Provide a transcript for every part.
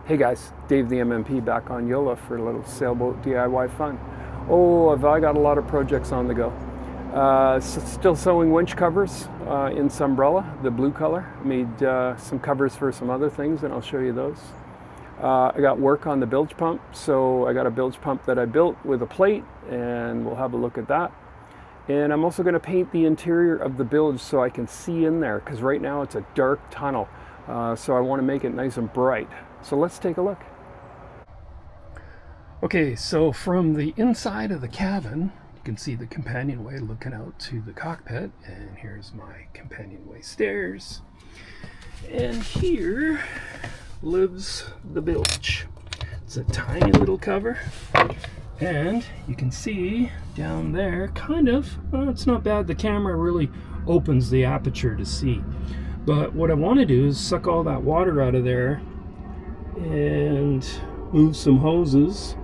Hey guys, Dave the MMP back on Yola for a little sailboat DIY fun. Oh, have I got a lot of projects on the go. Still sewing winch covers in Sunbrella, the blue color. Made some covers for some other things and I'll show you those. I got work on the bilge pump, so I got a bilge pump that I built with a plate and we'll have a look at that. And I'm also going to paint the interior of the bilge so I can see in there, because right now it's a dark tunnel. So I want to make it nice and bright. So let's take a look. Okay, so from the inside of the cabin, you can see the companionway looking out to the cockpit. And here's my companionway stairs. And here lives the bilge. It's a tiny little cover. And you can see down there, kind of, well, it's not bad. The camera really opens the aperture to see. But what I want to do is suck all that water out of there and move some hoses.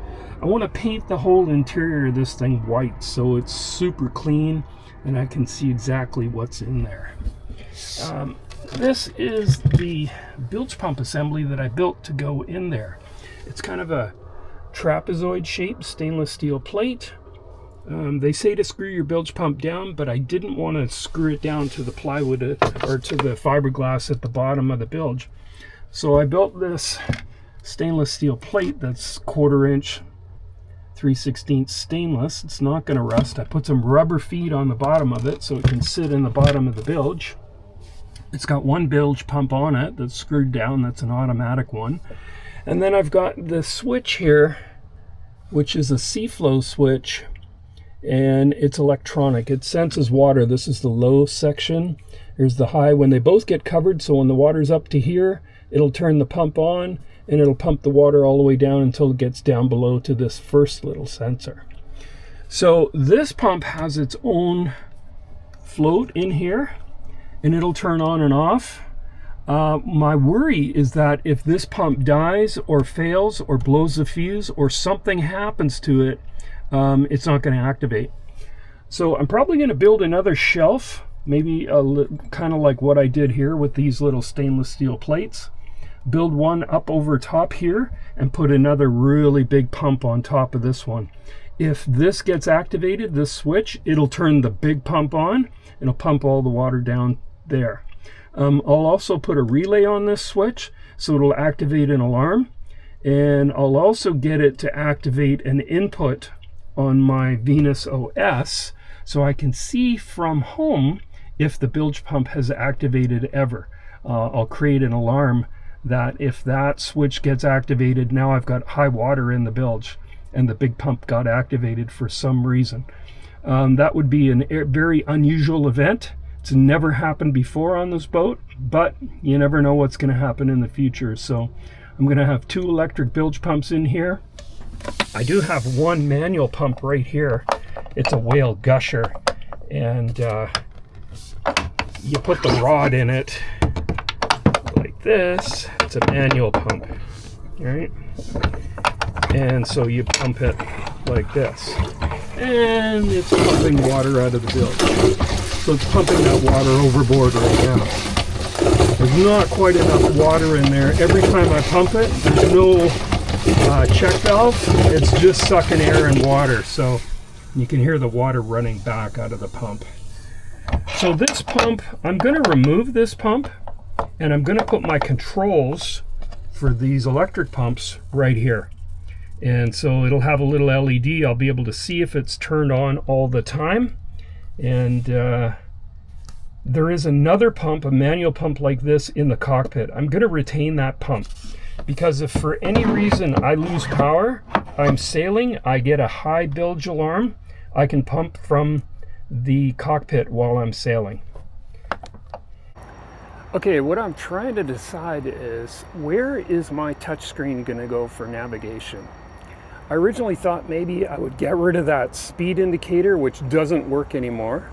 I want to paint the whole interior of this thing white so it's super clean and I can see exactly what's in there. This is the bilge pump assembly that I built to go in there. It's kind of a trapezoid shaped stainless steel plate. They say to screw your bilge pump down, but I didn't want to screw it down to the plywood or to the fiberglass at the bottom of the bilge. So I built this stainless steel plate that's 1/4 inch 3/16 stainless. It's not going to rust. I put some rubber feet on the bottom of it so it can sit in the bottom of the bilge. It's got one bilge pump on it that's screwed down. That's an automatic one. And then I've got the switch here, which is a C-flow switch, and it's electronic. It senses water. This is the low section. Here's the high. When they both get covered, so when the water's up to here, it'll turn the pump on and it'll pump the water all the way down until it gets down below to this first little sensor. So this pump has its own float in here and it'll turn on and off. My worry is that if this pump dies or fails or blows the fuse or something happens to it, it's not going to activate. So I'm probably going to build another shelf, maybe kind of like what I did here with these little stainless steel plates. Build one up over top here and put another really big pump on top of this one. If this gets activated, this switch, it'll turn the big pump on. It'll pump all the water down there. I'll also put a relay on this switch so it'll activate an alarm, and I'll also get it to activate an input on my Venus OS so I can see from home if the bilge pump has activated ever. I'll create an alarm that if that switch gets activated, now I've got high water in the bilge and the big pump got activated for some reason. That would be a very unusual event. It's never happened before on this boat, but you never know what's going to happen in the future. So I'm going to have 2 electric bilge pumps in here. I do have one manual pump right here. It's a whale gusher, and you put the rod in it like this. It's a manual pump, right? And so you pump it like this, and it's pumping water out of the bilge. So it's pumping that water overboard right now. There's not quite enough water in there. Every time I pump it, there's no check valve. It's just sucking air and water. So you can hear the water running back out of the pump. So this pump, I'm going to remove this pump and I'm going to put my controls for these electric pumps right here. And so it'll have a little LED. I'll be able to see if it's turned on all the time. And there is another pump, a manual pump like this in the cockpit. I'm going to retain that pump because if for any reason I lose power, I'm sailing, I get a high bilge alarm, I can pump from the cockpit while I'm sailing. Okay, what I'm trying to decide is where is my touchscreen going to go for navigation? I originally thought maybe I would get rid of that speed indicator, which doesn't work anymore,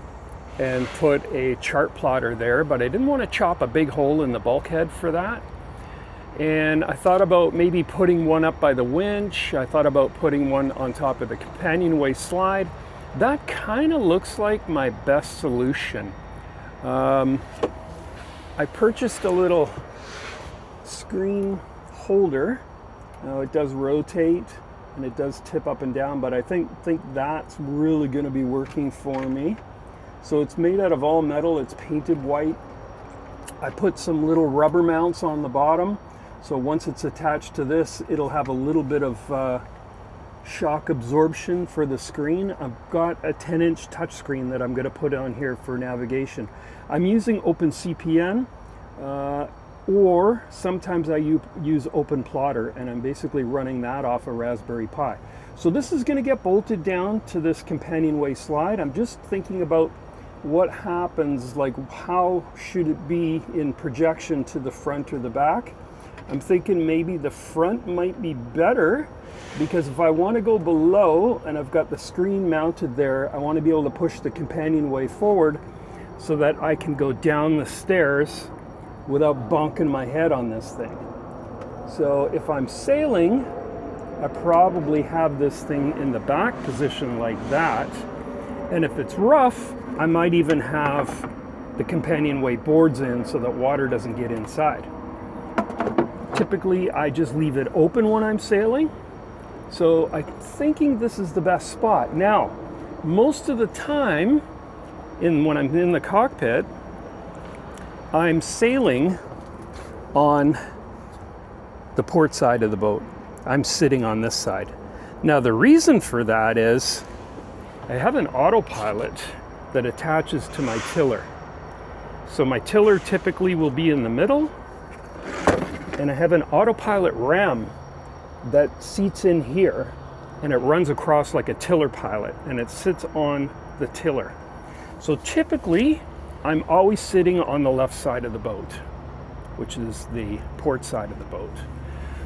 and put a chart plotter there, but I didn't want to chop a big hole in the bulkhead for that. And I thought about maybe putting one up by the winch. I thought about putting one on top of the companionway slide. That kind of looks like my best solution. I purchased a little screen holder Now it does rotate and it does tip up and down, but I think that's really going to be working for me. So it's made out of all metal, it's painted white. I put some little rubber mounts on the bottom, so once it's attached to this, it'll have a little bit of shock absorption for the screen. I've got a 10-inch touchscreen that I'm going to put on here for navigation. I'm using OpenCPN, or sometimes I use OpenPlotter, and I'm basically running that off a Raspberry Pi. So this is going to get bolted down to this companionway slide. I'm just thinking about what happens, like how should it be in projection to the front or the back. I'm thinking maybe the front might be better, because if I want to go below and I've got the screen mounted there, I want to be able to push the companionway forward so that I can go down the stairs without bonking my head on this thing. So if I'm sailing, I probably have this thing in the back position like that. And if it's rough, I might even have the companionway boards in so that water doesn't get inside. Typically, I just leave it open when I'm sailing. So I'm thinking this is the best spot. Now, most of the time, when I'm in the cockpit, I'm sailing on the port side of the boat. I'm sitting on this side. Now, the reason for that is I have an autopilot that attaches to my tiller. So my tiller typically will be in the middle, and I have an autopilot ram that seats in here, and it runs across like a tiller pilot, and it sits on the tiller. So typically, I'm always sitting on the left side of the boat, which is the port side of the boat.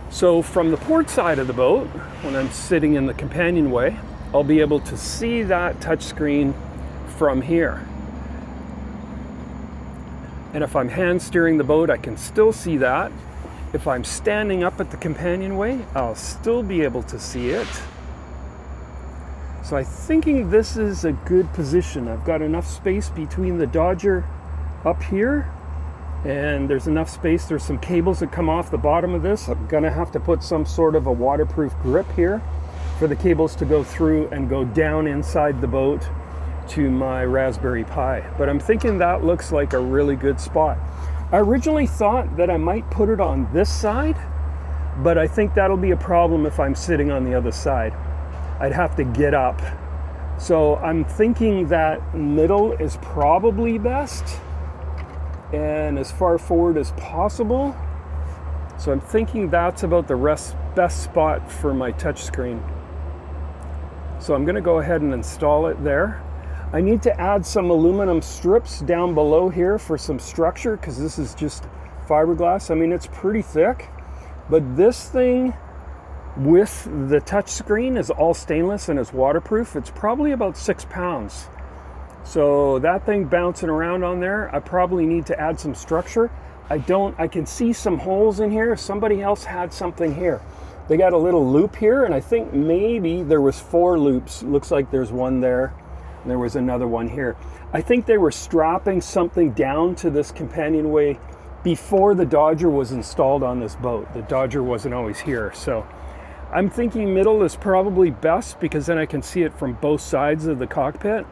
So from the port side of the boat, when I'm sitting in the companionway, I'll be able to see that touchscreen from here. And if I'm hand steering the boat, I can still see that. If I'm standing up at the companionway, I'll still be able to see it. So I'm thinking this is a good position. I've got enough space between the Dodger up here, and there's enough space. There's some cables that come off the bottom of this. I'm gonna have to put some sort of a waterproof grip here for the cables to go through and go down inside the boat to my Raspberry Pi. But I'm thinking that looks like a really good spot. I originally thought that I might put it on this side, but I think that'll be a problem if I'm sitting on the other side. I'd have to get up. So I'm thinking that middle is probably best, and as far forward as possible. So I'm thinking that's about the best spot for my touchscreen. So I'm gonna go ahead and install it there. I need to add some aluminum strips down below here for some structure, because this is just fiberglass. I mean, it's pretty thick, but this thing with the touchscreen is all stainless and is waterproof. It's probably about 6 pounds. So that thing bouncing around on there, I probably need to add some structure. I can see some holes in here. Somebody else had something here. They got a little loop here, and I think maybe there was 4 loops. Looks like there's one there, and there was another one here. I think they were strapping something down to this companionway before the Dodger was installed on this boat. The Dodger wasn't always here. So I'm thinking middle is probably best, because then I can see it from both sides of the cockpit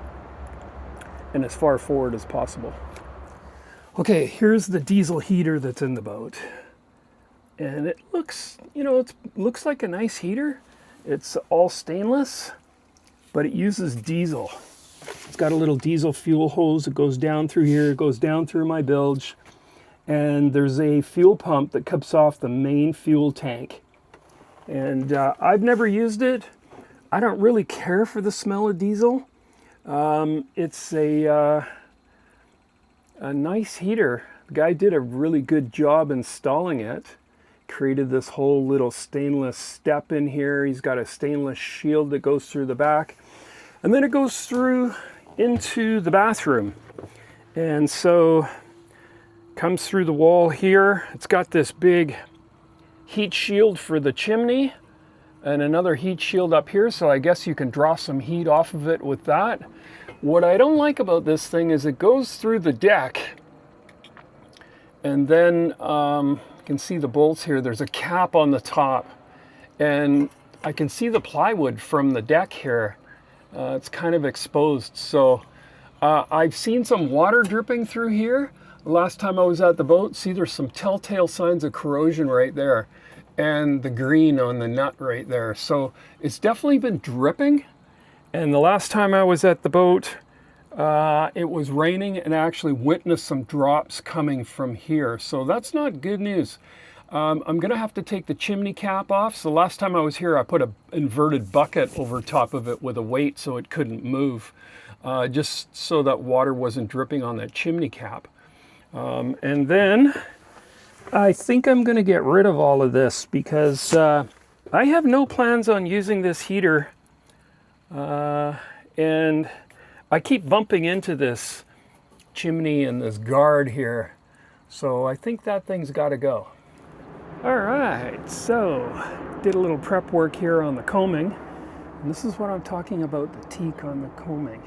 and as far forward as possible. Okay, here's the diesel heater that's in the boat. And it looks, it looks like a nice heater. It's all stainless, but it uses diesel. It's got a little diesel fuel hose that goes down through here, it goes down through my bilge, and there's a fuel pump that comes off the main fuel tank. And I've never used it. I don't really care for the smell of diesel. It's a nice heater. The guy did a really good job installing it. Created this whole little stainless step in here. He's got a stainless shield that goes through the back. And then it goes through into the bathroom. And so comes through the wall here. It's got this big heat shield for the chimney and another heat shield up here, so I guess you can draw some heat off of it with that. What I don't like about this thing is it goes through the deck, and then you can see the bolts here. There's a cap on the top, and I can see the plywood from the deck here. It's kind of exposed, so I've seen some water dripping through here. Last time I was at the boat, see there's some telltale signs of corrosion right there, and the green on the nut right there. So it's definitely been dripping. And the last time I was at the boat, it was raining, and I actually witnessed some drops coming from here. So that's not good news. I'm gonna have to take the chimney cap off. So last time I was here, I put an inverted bucket over top of it with a weight so it couldn't move, just so that water wasn't dripping on that chimney cap. And then I think I'm gonna get rid of all of this because I have no plans on using this heater, and I keep bumping into this chimney and this guard here. So I think that thing's gotta go. All right, so did a little prep work here on the combing. And this is what I'm talking about, the teak on the combing.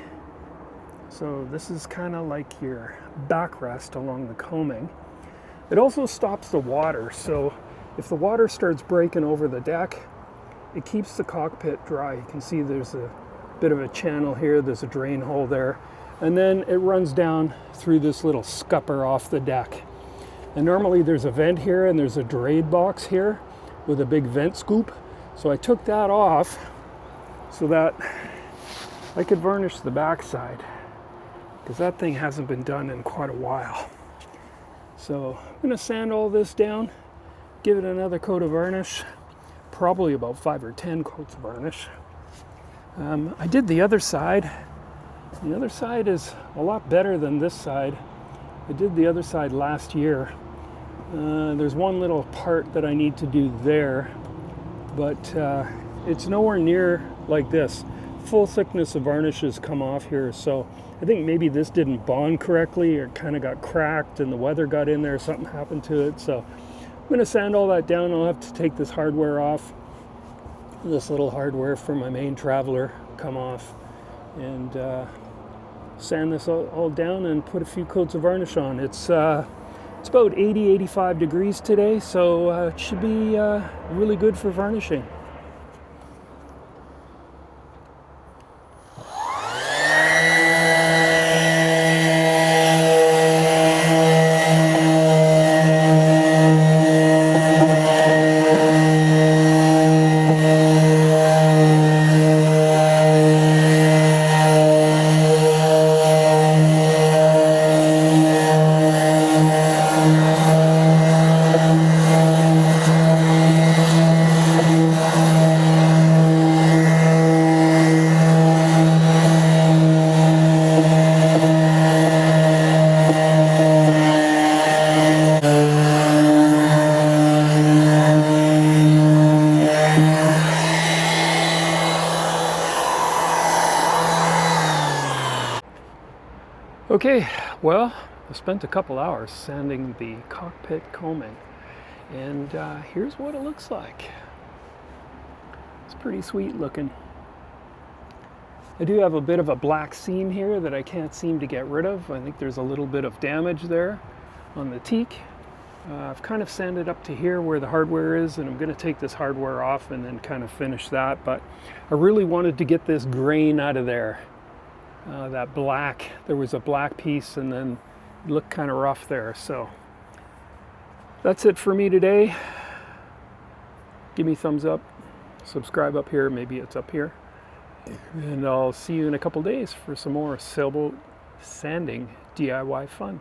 So this is kind of like your backrest along the combing. It also stops the water. So if the water starts breaking over the deck, it keeps the cockpit dry. You can see there's a bit of a channel here. There's a drain hole there. And then it runs down through this little scupper off the deck. And normally there's a vent here and there's a drain box here with a big vent scoop. So I took that off so that I could varnish the backside, because that thing hasn't been done in quite a while. So I'm gonna sand all this down, give it another coat of varnish, probably about 5 or 10 coats of varnish. I did the other side. The other side is a lot better than this side. I did the other side last year. There's one little part that I need to do there, but it's nowhere near like this. Full thickness of varnish has come off here, so I think maybe this didn't bond correctly, or kind of got cracked and the weather got in there, something happened to it. So I'm going to sand all that down. I'll have to take this hardware off. This little hardware from my main traveler come off, and sand this all down and put a few coats of varnish on. It's about 80-85 degrees today, so it should be really good for varnishing. Okay, well, I spent a couple hours sanding the cockpit combing, and here's what it looks like. It's pretty sweet looking. I do have a bit of a black seam here that I can't seem to get rid of. I think there's a little bit of damage there on the teak. I've kind of sanded up to here where the hardware is, and I'm going to take this hardware off and then kind of finish that. But I really wanted to get this grain out of there. That black, there was a black piece, and then it looked kind of rough there. So that's it for me today. Give me a thumbs up, subscribe up here, maybe it's up here, and I'll see you in a couple days for some more sailboat sanding DIY fun.